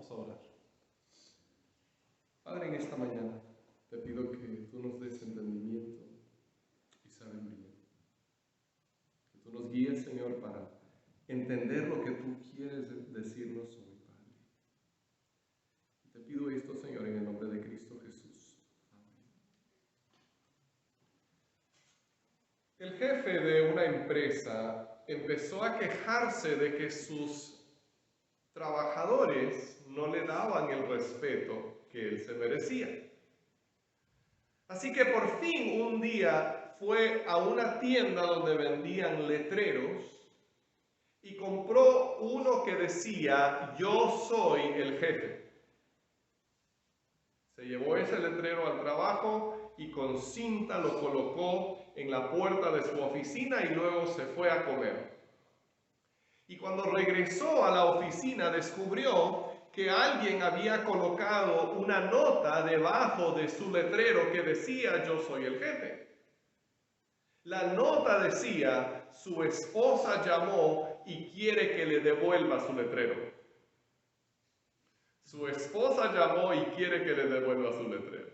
Vamos a orar. Padre, en esta mañana te pido que tú nos des entendimiento y sabiduría. Que tú nos guíes, Señor, para entender lo que tú quieres decirnos hoy, Padre. Y te pido esto, Señor, en el nombre de Cristo Jesús. Amén. El jefe de una empresa empezó a quejarse de que sus trabajadores no le daban el respeto que él se merecía. Así que por fin un día fue a una tienda donde vendían letreros y compró uno que decía: yo soy el jefe. Se llevó ese letrero al trabajo y con cinta lo colocó en la puerta de su oficina y luego se fue a comer. Y cuando regresó a la oficina descubrió que alguien había colocado una nota debajo de su letrero que decía: yo soy el jefe. La nota decía: su esposa llamó y quiere que le devuelva su letrero. Su esposa llamó y quiere que le devuelva su letrero.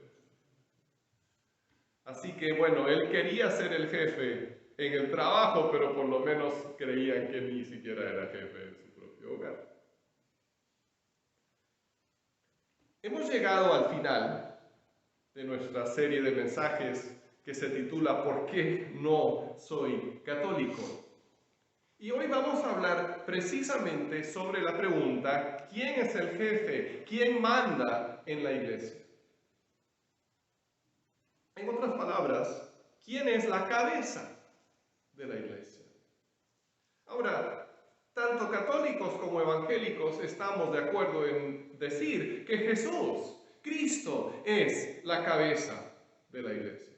Así que bueno, él quería ser el jefe en el trabajo, pero por lo menos creían que ni siquiera era jefe en su propio hogar. Hemos llegado al final de nuestra serie de mensajes que se titula ¿Por qué no soy católico? Y hoy vamos a hablar precisamente sobre la pregunta: ¿quién es el jefe? ¿Quién manda en la iglesia? En otras palabras, ¿quién es la cabeza de la iglesia? Ahora, tanto católicos como evangélicos estamos de acuerdo en decir que Jesús, Cristo, es la cabeza de la iglesia.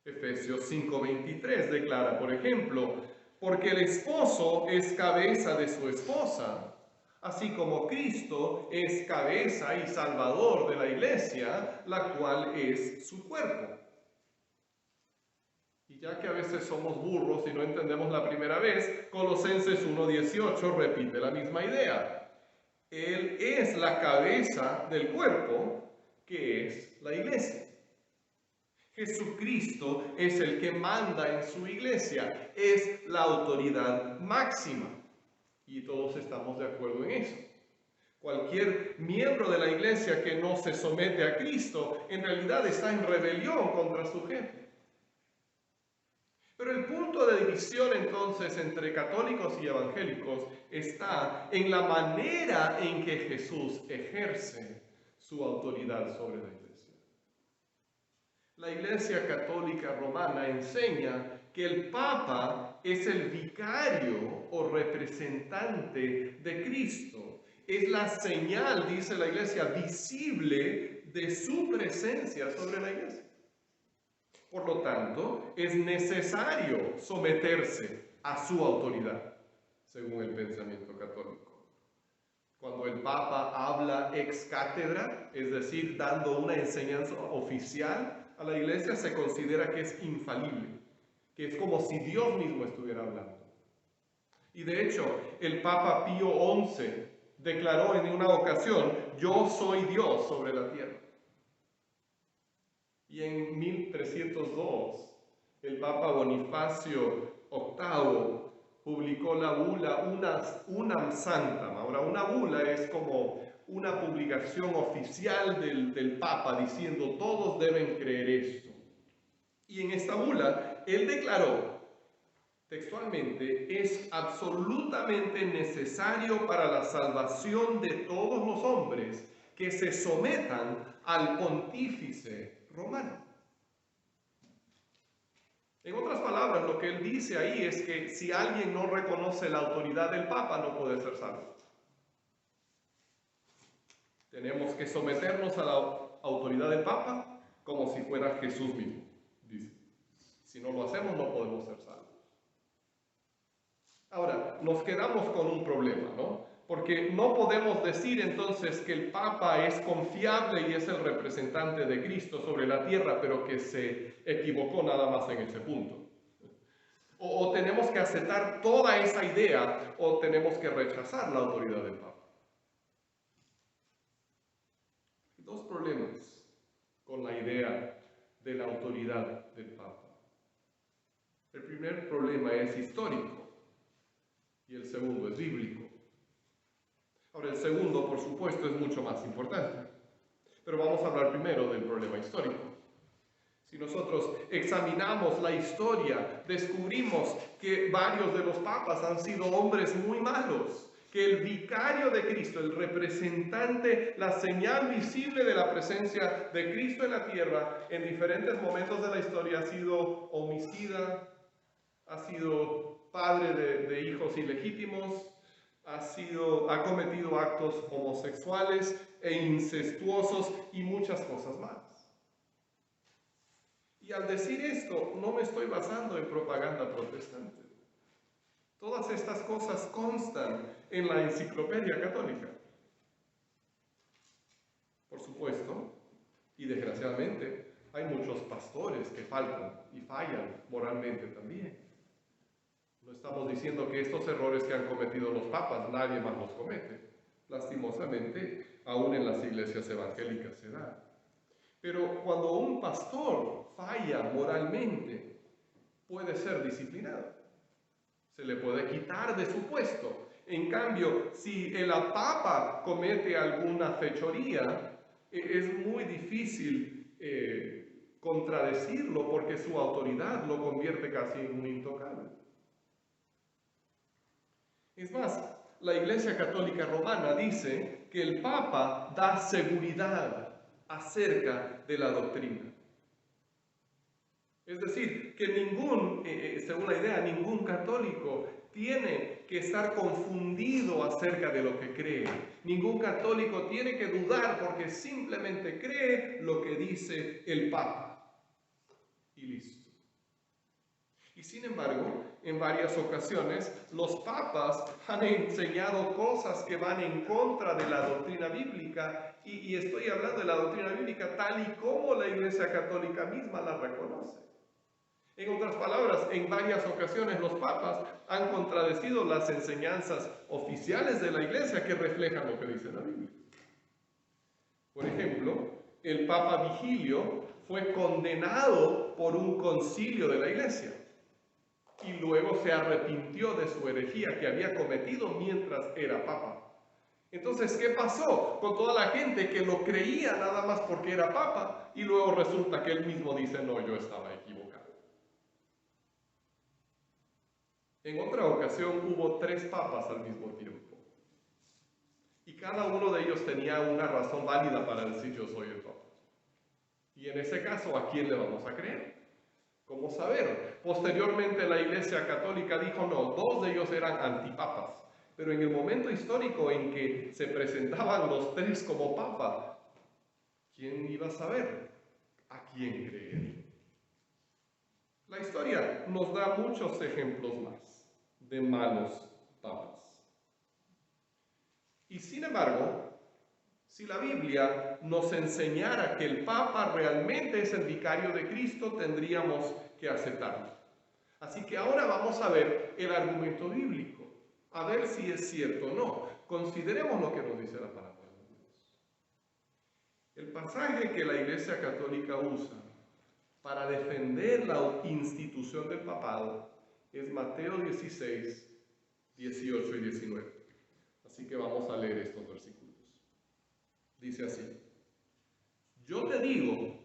Efesios 5:23 declara, por ejemplo: porque el esposo es cabeza de su esposa, así como Cristo es cabeza y salvador de la iglesia, la cual es su cuerpo. Y ya que a veces somos burros y no entendemos la primera vez, Colosenses 1:18 repite la misma idea. Él es la cabeza del cuerpo, que es la iglesia. Jesucristo es el que manda en su iglesia, es la autoridad máxima. Y todos estamos de acuerdo en eso. Cualquier miembro de la iglesia que no se somete a Cristo, en realidad está en rebelión contra su jefe. Pero el punto de división entonces entre católicos y evangélicos está en la manera en que Jesús ejerce su autoridad sobre la iglesia. La Iglesia Católica Romana enseña que el Papa es el vicario o representante de Cristo. Es la señal, dice la Iglesia, visible de su presencia sobre la Iglesia. Por lo tanto, es necesario someterse a su autoridad, según el pensamiento católico. Cuando el Papa habla ex cátedra, es decir, dando una enseñanza oficial a la iglesia, se considera que es infalible, que es como si Dios mismo estuviera hablando. Y de hecho, el Papa Pío XI declaró en una ocasión: yo soy Dios sobre la tierra. Y en 1302, el Papa Bonifacio VIII publicó la bula Unam Sanctam. Ahora, una bula es como una publicación oficial del Papa diciendo: todos deben creer esto. Y en esta bula, él declaró textualmente: es absolutamente necesario para la salvación de todos los hombres que se sometan al pontífice romano. En otras palabras, lo que él dice ahí es que si alguien no reconoce la autoridad del Papa, no puede ser salvo. Tenemos que someternos a la autoridad del Papa como si fuera Jesús mismo, dice. Si no lo hacemos, no podemos ser salvos. Ahora, nos quedamos con un problema, ¿no? Porque no podemos decir entonces que el Papa es confiable y es el representante de Cristo sobre la tierra, pero que se equivocó nada más en ese punto. O tenemos que aceptar toda esa idea, o tenemos que rechazar la autoridad del Papa. problemas con la idea de la autoridad del Papa. El primer problema es histórico y el segundo es bíblico. Ahora, el segundo, por supuesto, es mucho más importante. Pero vamos a hablar primero del problema histórico. Si nosotros examinamos la historia, descubrimos que varios de los papas han sido hombres muy malos, que el vicario de Cristo, el representante, la señal visible de la presencia de Cristo en la tierra, en diferentes momentos de la historia ha sido homicida, ha sido padre de hijos ilegítimos, ha cometido actos homosexuales e incestuosos y muchas cosas más. Y al decir esto, no me estoy basando en propaganda protestante. Todas estas cosas constan en la Enciclopedia Católica. Por supuesto, y desgraciadamente, hay muchos pastores que faltan y fallan moralmente también. No estamos diciendo que estos errores que han cometido los papas, nadie más los comete. Lastimosamente, aún en las iglesias evangélicas se da. Pero cuando un pastor falla moralmente, puede ser disciplinado. Se le puede quitar de su puesto. En cambio, si el papa comete alguna fechoría, es muy difícil contradecirlo porque su autoridad lo convierte casi en un intocable. Es más, la Iglesia Católica Romana dice que el Papa da seguridad acerca de la doctrina. Es decir, que según la idea, ningún católico tiene que estar confundido acerca de lo que cree. Ningún católico tiene que dudar porque simplemente cree lo que dice el Papa. Y listo. Y sin embargo, en varias ocasiones, los papas han enseñado cosas que van en contra de la doctrina bíblica, y estoy hablando de la doctrina bíblica tal y como la Iglesia Católica misma la reconoce. En otras palabras, en varias ocasiones los papas han contradecido las enseñanzas oficiales de la Iglesia que reflejan lo que dice la Biblia. Por ejemplo, el Papa Vigilio fue condenado por un concilio de la Iglesia y luego se arrepintió de su herejía que había cometido mientras era papa. Entonces, ¿qué pasó con toda la gente que lo creía nada más porque era papa y luego resulta que él mismo dice, no, yo estaba equivocado? En otra ocasión hubo 3 papas al mismo tiempo y cada uno de ellos tenía una razón válida para decir yo soy el papa. Y en ese caso, ¿a quién le vamos a creer? ¿Cómo saber? Posteriormente la Iglesia Católica dijo no, 2 de ellos eran antipapas, pero en el momento histórico en que se presentaban los 3 como papa, ¿quién iba a saber a quién creer? La historia nos da muchos ejemplos más de malos papas. Y sin embargo, si la Biblia nos enseñara que el Papa realmente es el vicario de Cristo, tendríamos que aceptarlo. Así que ahora vamos a ver el argumento bíblico, a ver si es cierto o no. Consideremos lo que nos dice la palabra de Dios. El pasaje que la Iglesia Católica usa para defender la institución del papado es Mateo 16, 18 y 19. Así que vamos a leer estos versículos. Dice así: yo te digo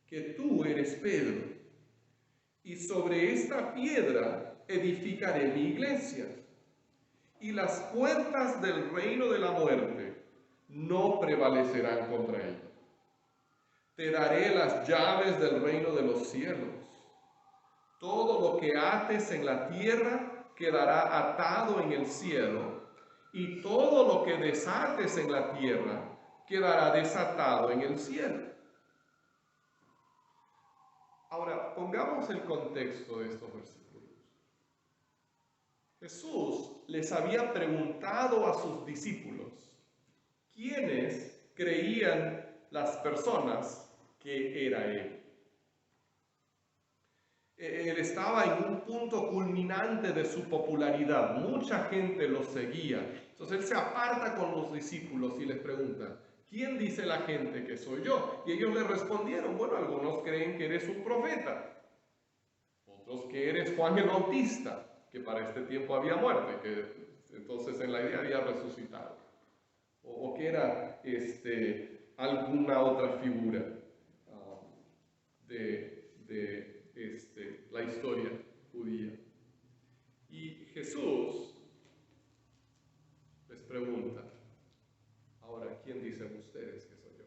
que tú eres Pedro, y sobre esta piedra edificaré mi iglesia, y las puertas del reino de la muerte no prevalecerán contra ella. Te daré las llaves del reino de los cielos. Todo lo que ates en la tierra quedará atado en el cielo, y todo lo que desates en la tierra quedará desatado en el cielo. Ahora, pongamos el contexto de estos versículos. Jesús les había preguntado a sus discípulos quiénes creían las personas que era Él. Él estaba en un punto culminante de su popularidad. Mucha gente lo seguía. Entonces Él se aparta con los discípulos y les pregunta, ¿quién dice la gente que soy yo? Y ellos le respondieron, bueno, algunos creen que eres un profeta, otros que eres Juan el Bautista, que para este tiempo había muerto, que entonces en la idea había resucitado, o que era alguna otra figura de la historia judía. Y Jesús les pregunta, ahora, ¿quién dicen ustedes que soy yo?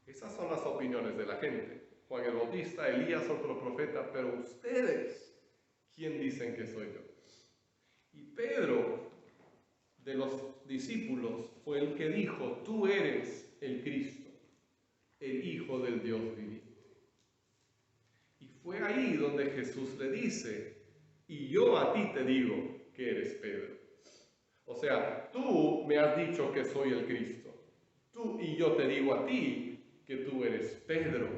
Esas son las opiniones de la gente. Juan el Bautista, Elías, otro profeta, pero ustedes, ¿quién dicen que soy yo? Y Pedro, de los discípulos, fue el que dijo, tú eres el Cristo, el Hijo del Dios viviente. Y fue ahí donde Jesús le dice, y yo a ti te digo que eres Pedro. O sea, tú me has dicho que soy el Cristo. Tú y yo te digo a ti que tú eres Pedro.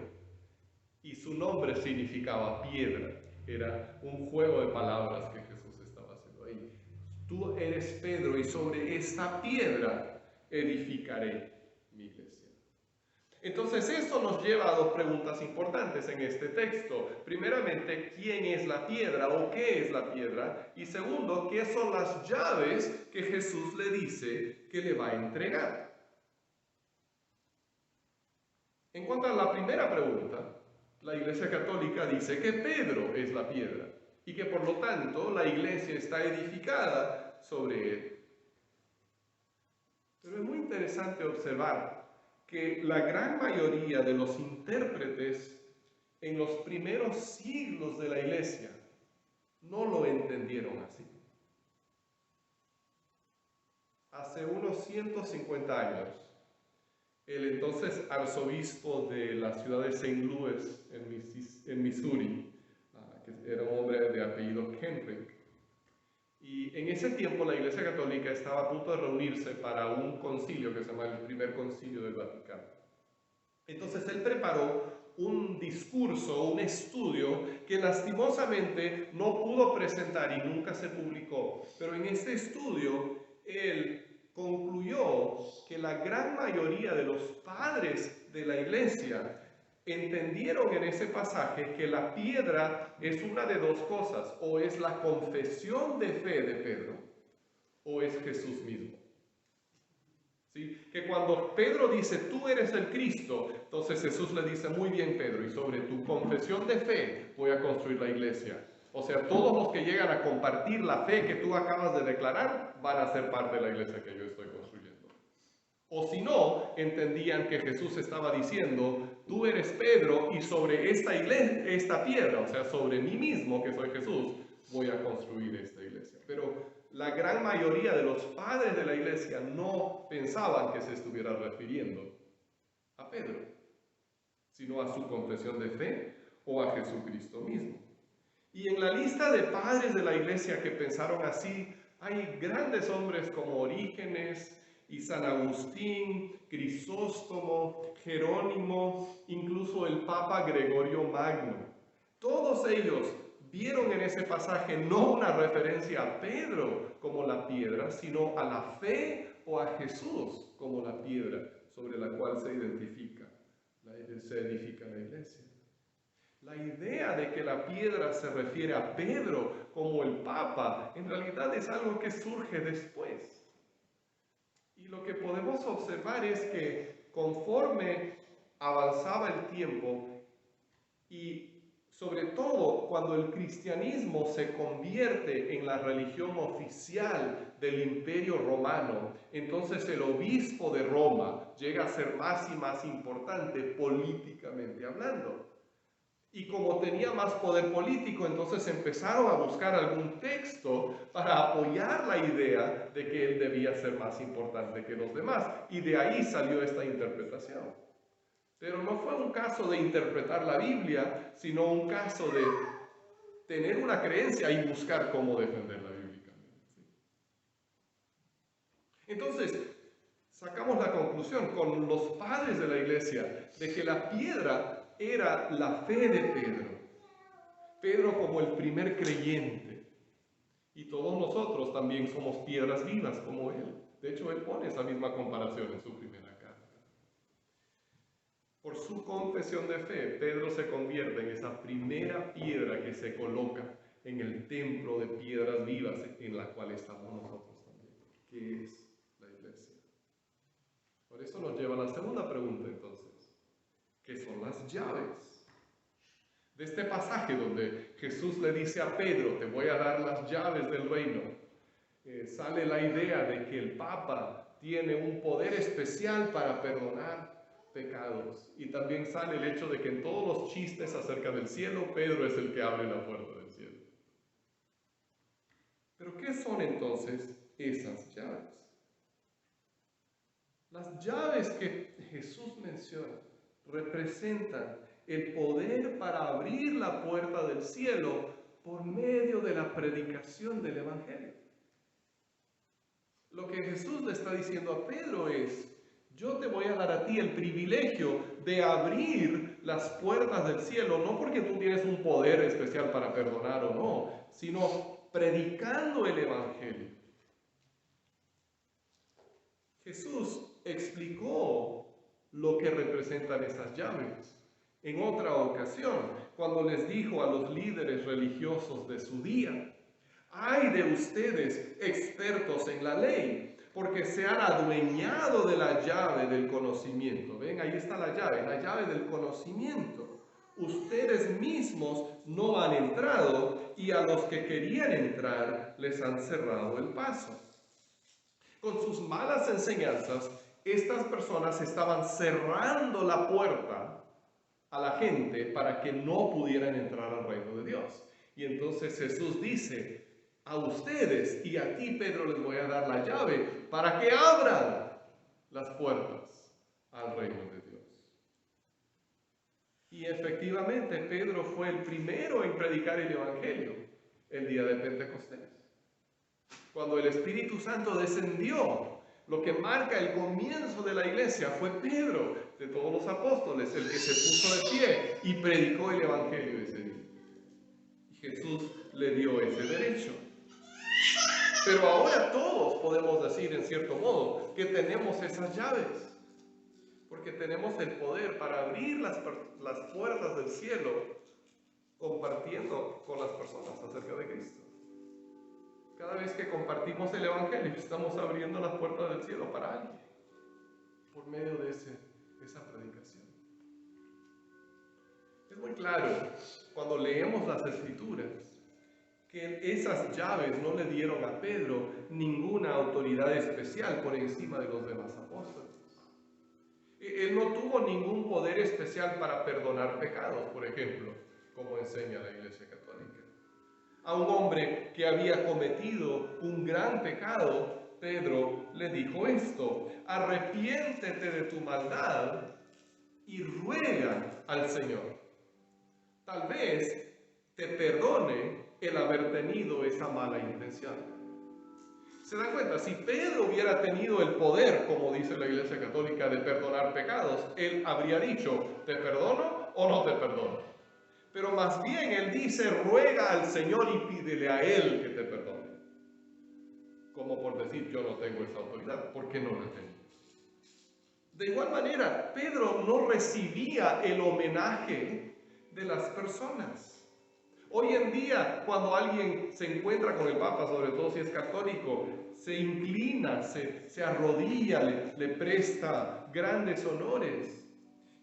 Y su nombre significaba piedra. Era un juego de palabras que Jesús estaba haciendo ahí. Tú eres Pedro y sobre esta piedra edificaré mi iglesia. Entonces esto nos lleva a dos preguntas importantes en este texto. Primeramente, ¿quién es la piedra o qué es la piedra? Y segundo, ¿qué son las llaves que Jesús le dice que le va a entregar? En cuanto a la primera pregunta, la Iglesia Católica dice que Pedro es la piedra y que por lo tanto la iglesia está edificada sobre él. Pero es muy interesante observar que la gran mayoría de los intérpretes en los primeros siglos de la iglesia no lo entendieron así. Hace unos 150 años, el entonces arzobispo de la ciudad de St. Louis, en Missouri, que era un hombre de apellido Kenrick, y en ese tiempo la Iglesia Católica estaba a punto de reunirse para un concilio que se llama el Primer Concilio del Vaticano. Entonces él preparó un discurso, un estudio que lastimosamente no pudo presentar y nunca se publicó. Pero en este estudio él concluyó que la gran mayoría de los padres de la Iglesia entendieron en ese pasaje que la piedra es una de dos cosas, o es la confesión de fe de Pedro, o es Jesús mismo. ¿Sí? Que cuando Pedro dice, tú eres el Cristo, entonces Jesús le dice, muy bien Pedro, y sobre tu confesión de fe voy a construir la iglesia. O sea, todos los que llegan a compartir la fe que tú acabas de declarar, van a ser parte de la iglesia que yo estoy construyendo. O si no, entendían que Jesús estaba diciendo, tú eres Pedro y sobre esta piedra, o sea, sobre mí mismo, que soy Jesús, voy a construir esta iglesia. Pero la gran mayoría de los padres de la iglesia no pensaban que se estuviera refiriendo a Pedro, sino a su confesión de fe o a Jesucristo mismo. Y en la lista de padres de la iglesia que pensaron así, hay grandes hombres como Orígenes y San Agustín, Crisóstomo, Jerónimo, incluso el Papa Gregorio Magno. Todos ellos vieron en ese pasaje no una referencia a Pedro como la piedra, sino a la fe o a Jesús como la piedra sobre la cual se edifica la iglesia. La idea de que la piedra se refiere a Pedro como el Papa, en realidad es algo que surge después. Y lo que podemos observar es que conforme avanzaba el tiempo y sobre todo cuando el cristianismo se convierte en la religión oficial del Imperio Romano, entonces el obispo de Roma llega a ser más y más importante políticamente hablando. Y como tenía más poder político, entonces empezaron a buscar algún texto para apoyar la idea de que él debía ser más importante que los demás. Y de ahí salió esta interpretación. Pero no fue un caso de interpretar la Biblia, sino un caso de tener una creencia y buscar cómo defenderla bíblicamente. Entonces, sacamos la conclusión con los padres de la iglesia de que la piedra era la fe de Pedro. Pedro como el primer creyente. Y todos nosotros también somos piedras vivas como él. De hecho, él pone esa misma comparación en su primera carta. Por su confesión de fe, Pedro se convierte en esa primera piedra que se coloca en el templo de piedras vivas en la cual estamos nosotros también, que es la iglesia. Por eso nos lleva a la segunda pregunta entonces, ¿qué son las llaves? De este pasaje donde Jesús le dice a Pedro, te voy a dar las llaves del reino, sale la idea de que el Papa tiene un poder especial para perdonar pecados. Y también sale el hecho de que en todos los chistes acerca del cielo, Pedro es el que abre la puerta del cielo. Pero ¿qué son entonces esas llaves? Las llaves que Jesús menciona representan el poder para abrir la puerta del cielo por medio de la predicación del Evangelio. Lo que Jesús le está diciendo a Pedro es, yo te voy a dar a ti el privilegio de abrir las puertas del cielo, no porque tú tienes un poder especial para perdonar o no, sino predicando el Evangelio. Jesús explicó lo que representan esas llaves en otra ocasión, cuando les dijo a los líderes religiosos de su día, ¡ay de ustedes, expertos en la ley! Porque se han adueñado de la llave del conocimiento. Ven, ahí está la llave del conocimiento. Ustedes mismos no han entrado y a los que querían entrar les han cerrado el paso. Con sus malas enseñanzas, estas personas estaban cerrando la puerta a la gente para que no pudieran entrar al reino de Dios. Y entonces Jesús dice, a ustedes y a ti, Pedro, les voy a dar la llave para que abran las puertas al reino de Dios. Y efectivamente, Pedro fue el primero en predicar el Evangelio el día de Pentecostés. Cuando el Espíritu Santo descendió, lo que marca el comienzo de la iglesia fue Pedro, de todos los apóstoles, el que se puso de pie y predicó el Evangelio ese día. Y Jesús le dio ese derecho. Pero ahora todos podemos decir, en cierto modo, que tenemos esas llaves. Porque tenemos el poder para abrir las puertas del cielo compartiendo con las personas acerca de Cristo. Cada vez que compartimos el Evangelio, estamos abriendo las puertas del cielo para alguien, por medio de esa predicación. Es muy claro, cuando leemos las Escrituras, que esas llaves no le dieron a Pedro ninguna autoridad especial por encima de los demás apóstoles. Él no tuvo ningún poder especial para perdonar pecados, por ejemplo, como enseña la Iglesia Católica. A un hombre que había cometido un gran pecado, Pedro le dijo esto: arrepiéntete de tu maldad y ruega al Señor. Tal vez te perdone el haber tenido esa mala intención. ¿Se dan cuenta? Si Pedro hubiera tenido el poder, como dice la Iglesia Católica, de perdonar pecados, él habría dicho, ¿te perdono o no te perdono? Pero más bien él dice, ruega al Señor y pídele a Él que te perdone. Como por decir, yo no tengo esa autoridad, ¿por qué no la tengo? De igual manera, Pedro no recibía el homenaje de las personas. Hoy en día, cuando alguien se encuentra con el Papa, sobre todo si es católico, se inclina, se arrodilla, le presta grandes honores.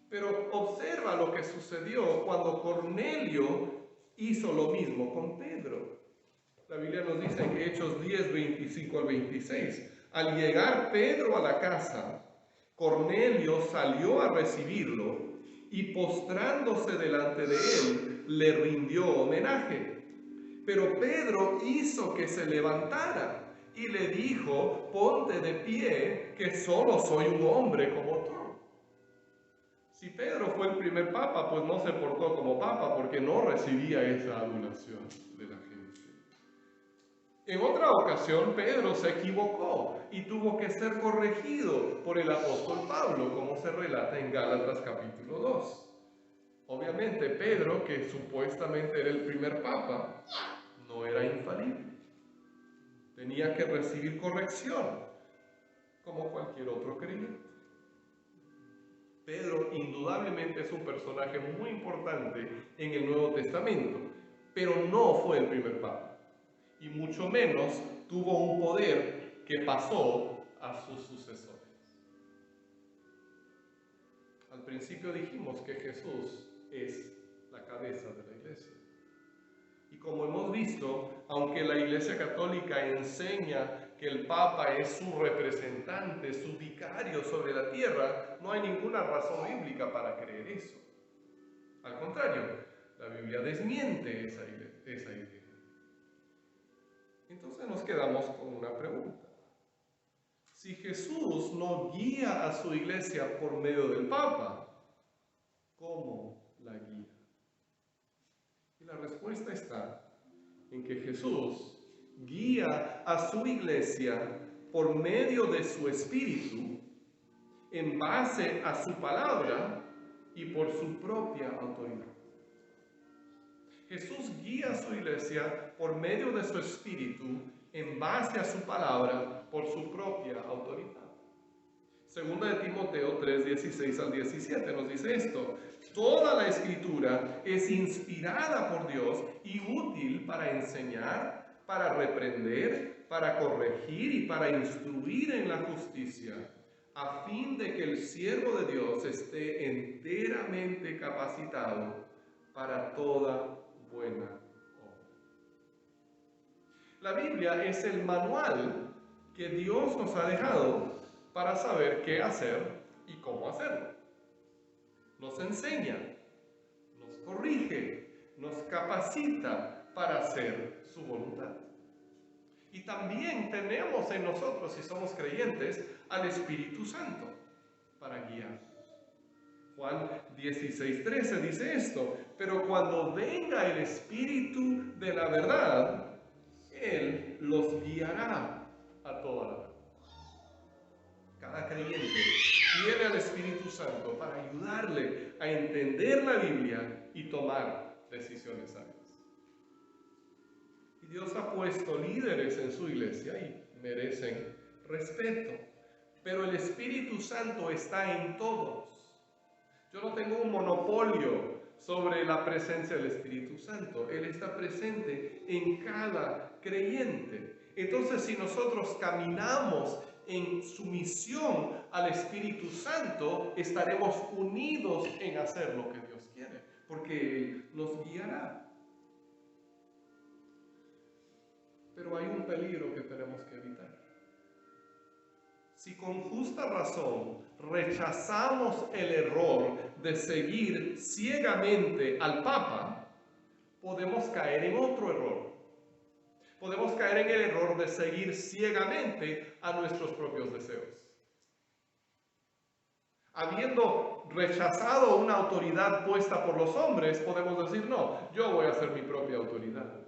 Pero observa lo que sucedió cuando Cornelio hizo lo mismo con Pedro. La Biblia nos dice en Hechos 10, 25 al 26. Al llegar Pedro a la casa, Cornelio salió a recibirlo y postrándose delante de él, le rindió homenaje. Pero Pedro hizo que se levantara y le dijo, ponte de pie, que solo soy un hombre como tú. Si Pedro fue el primer papa, pues no se portó como papa porque no recibía esa adulación de la gente. En otra ocasión, Pedro se equivocó y tuvo que ser corregido por el apóstol Pablo, como se relata en Gálatas capítulo 2. Obviamente, Pedro, que supuestamente era el primer papa, no era infalible. Tenía que recibir corrección, como cualquier otro creyente. Pedro indudablemente es un personaje muy importante en el Nuevo Testamento, pero no fue el primer papa, y mucho menos tuvo un poder que pasó a sus sucesores. Al principio dijimos que Jesús es la cabeza de la iglesia. Y como hemos visto, aunque la Iglesia Católica enseña que el Papa es su representante, su vicario sobre la tierra, no hay ninguna razón bíblica para creer eso. Al contrario, la Biblia desmiente esa idea. Entonces nos quedamos con una pregunta. Si Jesús no guía a su iglesia por medio del Papa, ¿cómo la guía? Y la respuesta está en que Jesús guía a su iglesia por medio de su Espíritu, en base a su palabra y por su propia autoridad. Jesús guía a su iglesia por medio de su Espíritu, en base a su palabra, por su propia autoridad. Segunda de Timoteo 3, 16 al 17 nos dice esto: toda la Escritura es inspirada por Dios y útil para enseñar, para reprender, para corregir y para instruir en la justicia, a fin de que el siervo de Dios esté enteramente capacitado para toda buena obra. La Biblia es el manual que Dios nos ha dejado para saber qué hacer y cómo hacerlo. Nos enseña, nos corrige, nos capacita para hacer su voluntad. Y también tenemos en nosotros, si somos creyentes, al Espíritu Santo para guiarnos. Juan 16:13 dice esto: pero cuando venga el Espíritu de la verdad, Él los guiará a toda la verdad. Cada creyente tiene al Espíritu Santo para ayudarle a entender la Biblia y tomar decisiones sabias. Y Dios ha puesto líderes en su iglesia y merecen respeto. Pero el Espíritu Santo está en todos. Yo no tengo un monopolio sobre la presencia del Espíritu Santo. Él está presente en cada creyente. Entonces, si nosotros caminamos en sumisión al Espíritu Santo, estaremos unidos en hacer lo que Dios quiere, porque Él nos guiará. Pero hay un peligro que tenemos que evitar. Si con justa razón rechazamos el error de seguir ciegamente al Papa, podemos caer en otro error. Podemos caer en el error de seguir ciegamente a nuestros propios deseos. Habiendo rechazado una autoridad puesta por los hombres, podemos decir: no, yo voy a ser mi propia autoridad.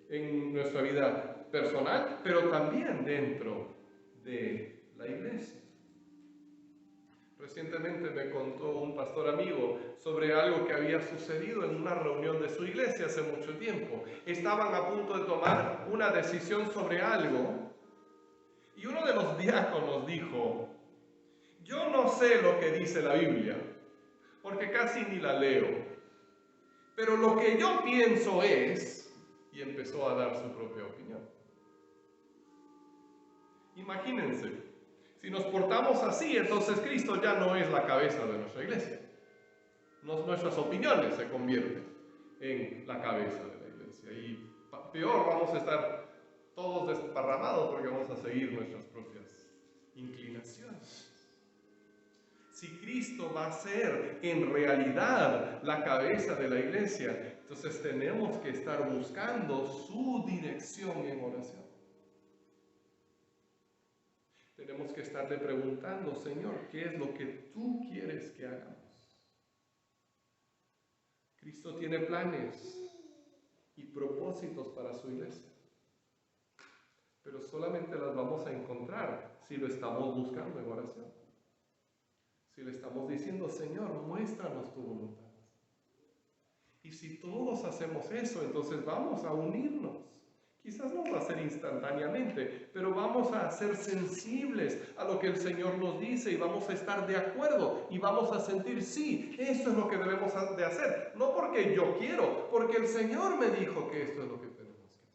En nuestra vida personal, pero también dentro de la iglesia. Recientemente me contó un pastor amigo sobre algo que había sucedido en una reunión de su iglesia hace mucho tiempo. Estaban a punto de tomar una decisión sobre algo y uno de los diáconos dijo: yo no sé lo que dice la Biblia, porque casi ni la leo, pero lo que yo pienso es... y empezó a dar su propia opinión. Imagínense, si nos portamos así, entonces Cristo ya no es la cabeza de nuestra iglesia. Nuestras opiniones se convierten en la cabeza de la iglesia. Y peor, vamos a estar todos desparramados porque vamos a seguir nuestras propias inclinaciones. Si Cristo va a ser en realidad la cabeza de la iglesia, entonces tenemos que estar buscando su dirección en oración. Tenemos que estarle preguntando: Señor, ¿qué es lo que tú quieres que hagamos? Cristo tiene planes y propósitos para su iglesia, pero solamente las vamos a encontrar si lo estamos buscando en oración. Si le estamos diciendo: Señor, muéstranos tu voluntad. Y si todos hacemos eso, entonces vamos a unirnos. Quizás no va a ser instantáneamente, pero vamos a ser sensibles a lo que el Señor nos dice y vamos a estar de acuerdo y vamos a sentir, sí, eso es lo que debemos de hacer. No porque yo quiero, porque el Señor me dijo que esto es lo que tenemos que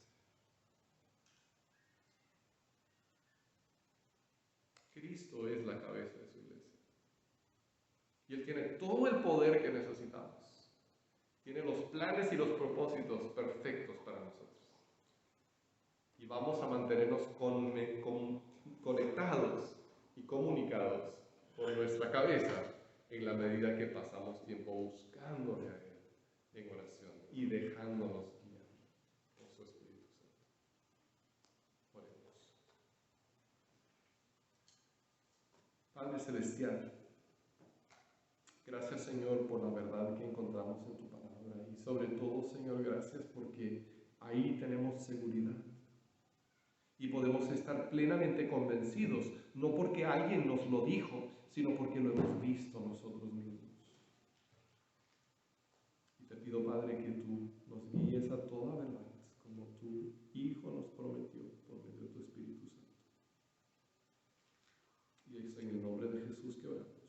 hacer. Cristo es la cabeza de su iglesia. Y Él tiene todo el poder que necesitamos. Tiene los planes y los propósitos perfectos para nosotros. Y vamos a mantenernos conectados y comunicados con nuestra cabeza en la medida que pasamos tiempo buscándole a Él en oración y dejándonos guiar por su Espíritu Santo. Oremos. Padre Celestial, gracias Señor por la verdad que encontramos en tu palabra y sobre todo Señor, gracias porque ahí tenemos seguridad. Y podemos estar plenamente convencidos, no porque alguien nos lo dijo, sino porque lo hemos visto nosotros mismos. Y te pido, Padre, que tú nos guíes a toda verdad, como tu Hijo nos prometió por medio de tu Espíritu Santo. Y es en el nombre de Jesús que oramos.